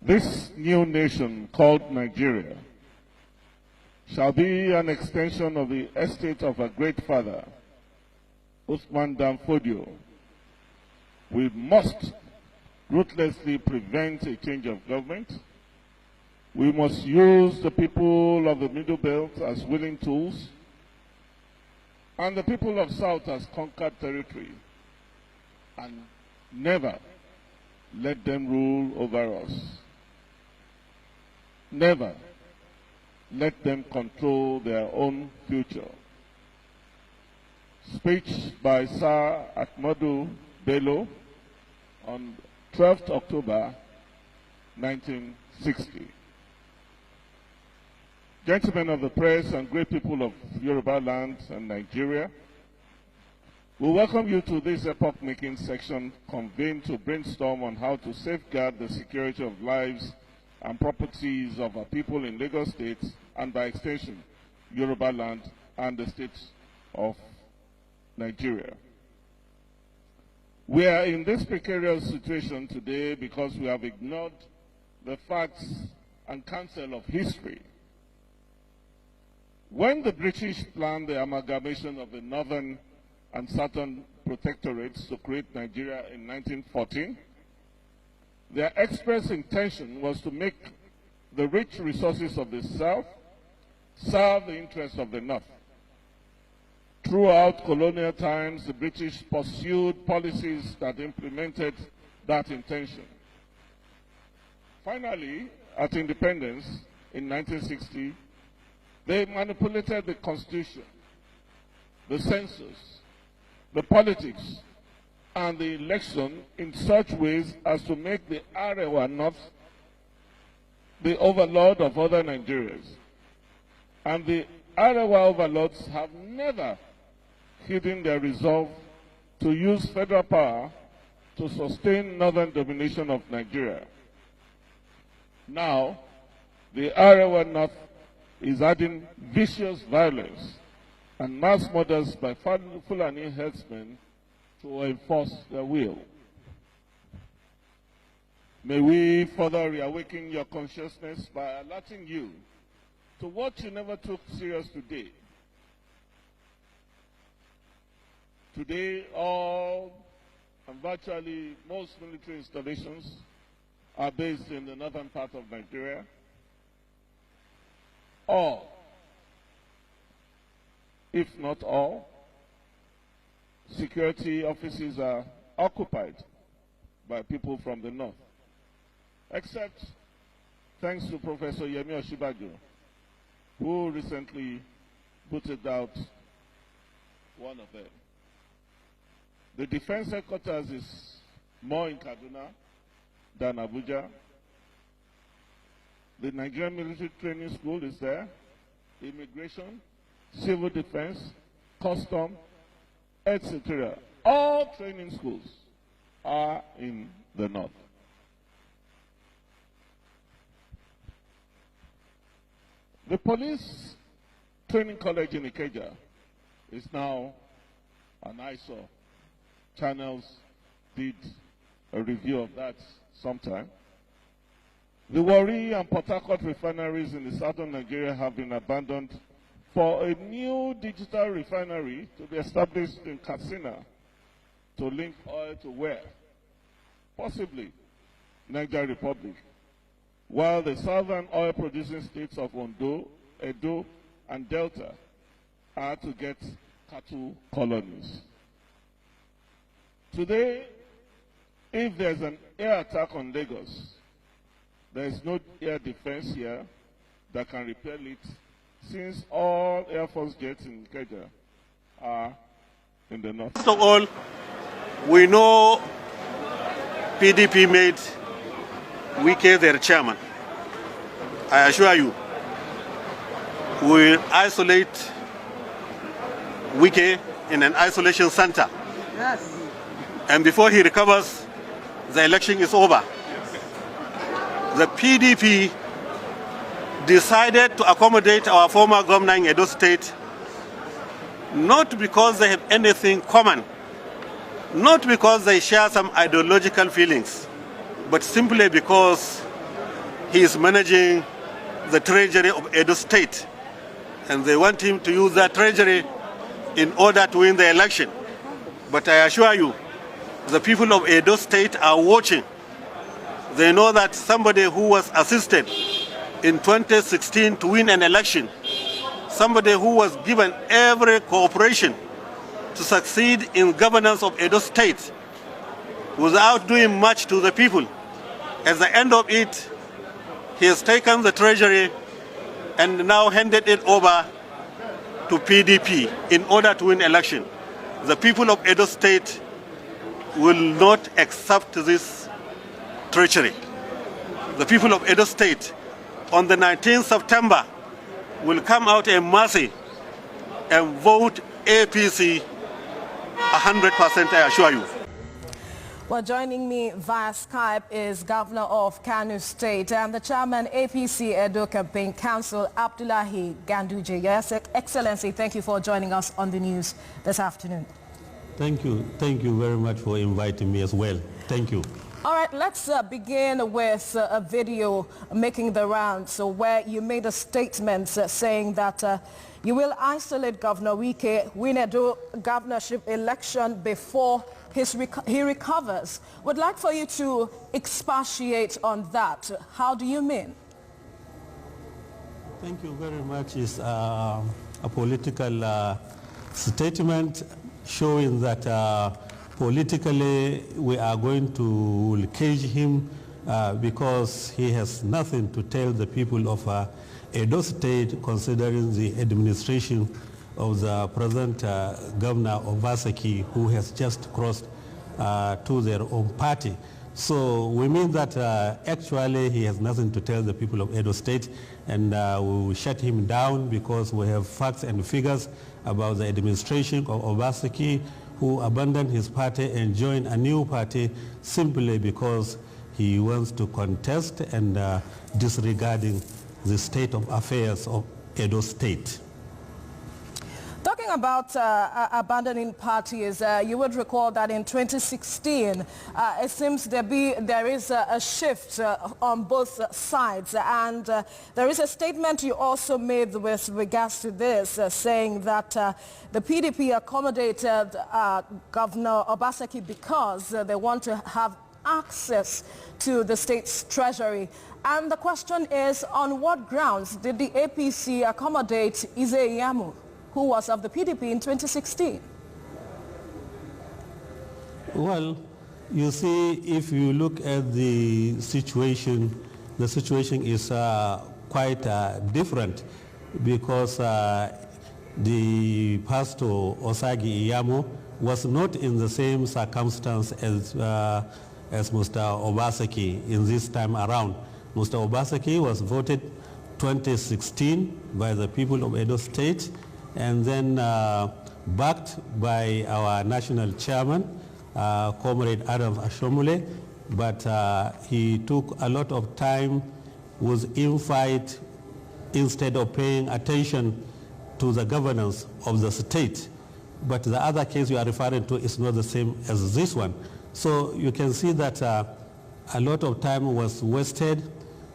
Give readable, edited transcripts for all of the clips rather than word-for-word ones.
This new nation called Nigeria shall be an extension of the estate of our great father, Usman Dan Fodio. We must ruthlessly prevent a change of government. We must use the people of the Middle Belt as willing tools and the people of South as conquered territory, and never let them rule over us. Never let them control their own future. Speech by Sir Ahmadu Bello on 12th October 1960. Gentlemen of the press and great people of Yoruba land and Nigeria, we welcome you to this epoch-making section convened to brainstorm on how to safeguard the security of lives and properties of our people in Lagos State and by extension, Yoruba land and the state of Nigeria. We are in this precarious situation today because we have ignored the facts and counsel of history. When the British planned the amalgamation of the northern and southern protectorates to create Nigeria in 1914, their express intention was to make the rich resources of the South serve the interests of the North. Throughout colonial times, the British pursued policies that implemented that intention. Finally, at independence in 1960, they manipulated the Constitution, the census, the politics, and the election in such ways as to make the Arewa North the overlord of other Nigerians. And the Arewa overlords have never hidden their resolve to use federal power to sustain northern domination of Nigeria. Now, the Arewa North is adding vicious violence and mass murders by Fulani herdsmen to enforce their will. May we further reawaken your consciousness by alerting you to what you never took serious today. Today, all and virtually most military installations are based in the northern part of Nigeria. All, if not all, security offices are occupied by people from the north, except thanks to Professor Yemi Osinbajo, who recently booted out one of them. The defense headquarters is more in Kaduna than Abuja. The Nigerian Military Training School is there, immigration, civil defense, custom, etc. All training schools are in the north. The police training college in Ikeja is now an eyesore. Channels did a review of that sometime. The Warri and Port Harcourt refineries in the southern Nigeria have been abandoned for a new digital refinery to be established in Katsina to link oil to where? Possibly Niger Republic, while the southern oil-producing states of Ondo, Edo, and Delta are to get cattle colonies. Today, if there's an air attack on Lagos, there is no air defense here that can repel it, since all Air Force jets in Ikeja are in the north. First of all, we know PDP made Wike their chairman. I assure you, we will isolate Wike in an isolation center. Yes. And before he recovers, the election is over. The PDP decided to accommodate our former governor in Edo State, not because they have anything common, not because they share some ideological feelings, but simply because he is managing the treasury of Edo State, and they want him to use that treasury in order to win the election. But I assure you, the people of Edo State are watching. They know that somebody who was assisted in 2016 to win an election, somebody who was given every cooperation to succeed in governance of Edo State without doing much to the people. At the end of it, he has taken the treasury and now handed it over to PDP in order to win election. The people of Edo State will not accept this treachery. The people of Edo State on the 19th September will come out in mercy and vote APC 100%, I assure you. Well, joining me via Skype is Governor of Kano State and the Chairman APC Edo Campaign Council, Abdullahi Ganduje. Yes, Excellency, thank you for joining us on the news this afternoon. Thank you. Thank you very much for inviting me as well. Thank you. All right, let's begin with a video making the rounds where you made a statement saying that you will isolate Governor Wike, win Edo governorship election before he recovers. Would like for you to expatiate on that. How do you mean? Thank you very much. It's a political statement showing that politically we are going to cage him because he has nothing to tell the people of Edo State, considering the administration of the present governor Obaseki, who has just crossed to their own party. So we mean that actually he has nothing to tell the people of Edo State, and we will shut him down because we have facts and figures about the administration of Obaseki, who abandoned his party and joined a new party simply because he wants to contest and disregarding the state of affairs of Edo State. Talking about abandoning parties, you would recall that in 2016, it seems there is a shift on both sides, and there is a statement you also made with regards to this, saying that the PDP accommodated Governor Obaseki because they want to have access to the state's treasury. And the question is, on what grounds did the APC accommodate Glãmøur, who was of the PDP in 2016? Well, you see, if you look at the situation is quite different, because the pastor Osagi Glãmøur was not in the same circumstance as Mr. Obaseki in this time around. Mr. Obaseki was voted 2016 by the people of Edo State, and then backed by our national chairman, Comrade Adam Ashomule, but he took a lot of time, was in fight instead of paying attention to the governance of the state. But the other case you are referring to is not the same as this one. So you can see that a lot of time was wasted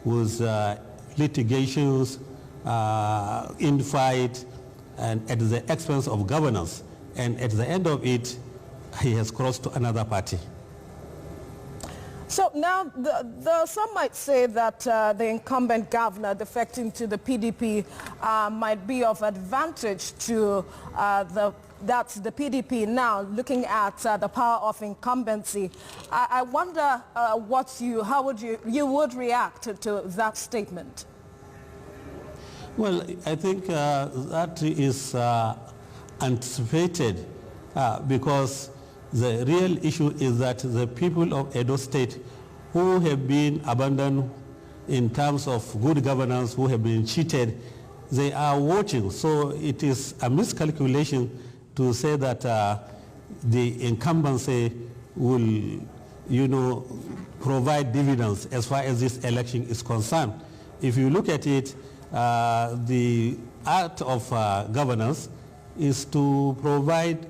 with litigations, in fight, and at the expense of governance. And at the end of it, he has crossed to another party. So now, some might say that the incumbent governor defecting to the PDP might be of advantage to that's the PDP now, looking at the power of incumbency. I wonder how would you would react to that statement? Well, I think that is anticipated because the real issue is that the people of Edo State who have been abandoned in terms of good governance, who have been cheated, they are watching. So it is a miscalculation to say that the incumbency will, provide dividends as far as this election is concerned. If you look at it, the art of governance is to provide,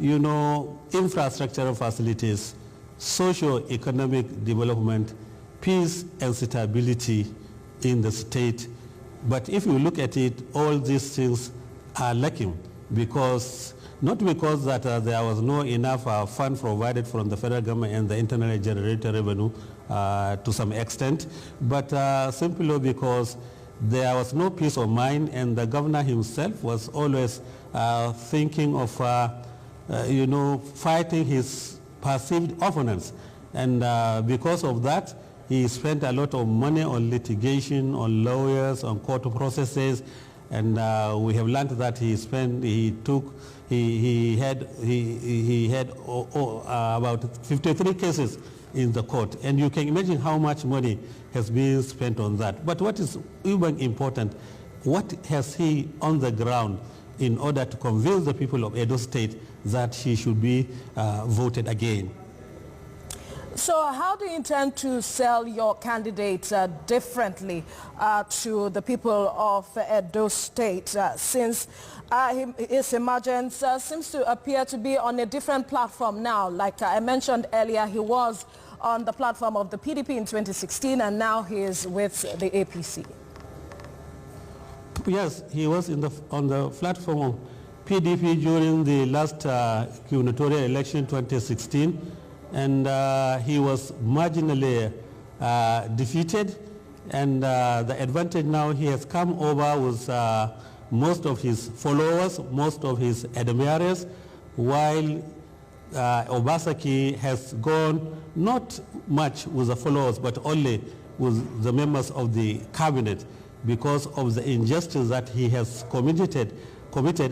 infrastructural facilities, socio-economic development, peace and stability in the state. But if you look at it, all these things are lacking because, not because that there was no enough fund provided from the federal government and the internally generated revenue to some extent, but simply because there was no peace of mind, and the governor himself was always thinking of fighting his perceived opponents. And because of that, he spent a lot of money on litigation, on lawyers, on court processes, and we have learned that he had about 53 cases in the court, and you can imagine how much money has been spent on that. But what is even important, what has he on the ground in order to convince the people of Edo State that he should be voted again? So how do you intend to sell your candidate differently to the people of Edo State since his emergence seems to appear to be on a different platform now? Like I mentioned earlier, he was on the platform of the PDP in 2016 and now he is with the APC. Yes, he was on the platform of PDP during the last gubernatorial election 2016. And he was marginally defeated, and the advantage now, he has come over with most of his followers, most of his admirers, while Obasaki has gone not much with the followers, but only with the members of the cabinet because of the injustice that he has committed,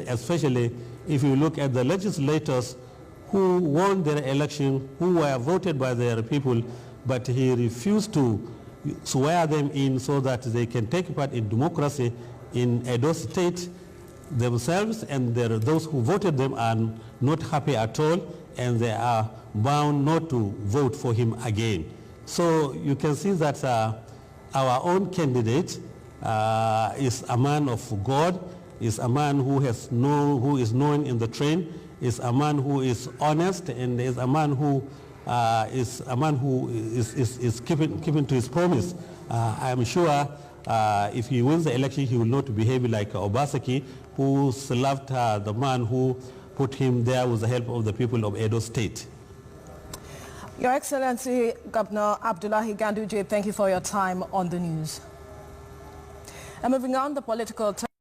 especially if you look at the legislators who won their election, who were voted by their people, but he refused to swear them in so that they can take part in democracy in Edo State themselves, and those who voted them are not happy at all, and they are bound not to vote for him again. So you can see that our own candidate is a man of God, is a man who is known in the train, is a man who is honest, and is a man who is keeping to his promise. I am sure if he wins the election, he will not behave like Obasaki, who loved the man who put him there with the help of the people of Edo State. Your Excellency, Governor Abdullahi Ganduje, thank you for your time on the news. And moving on, the political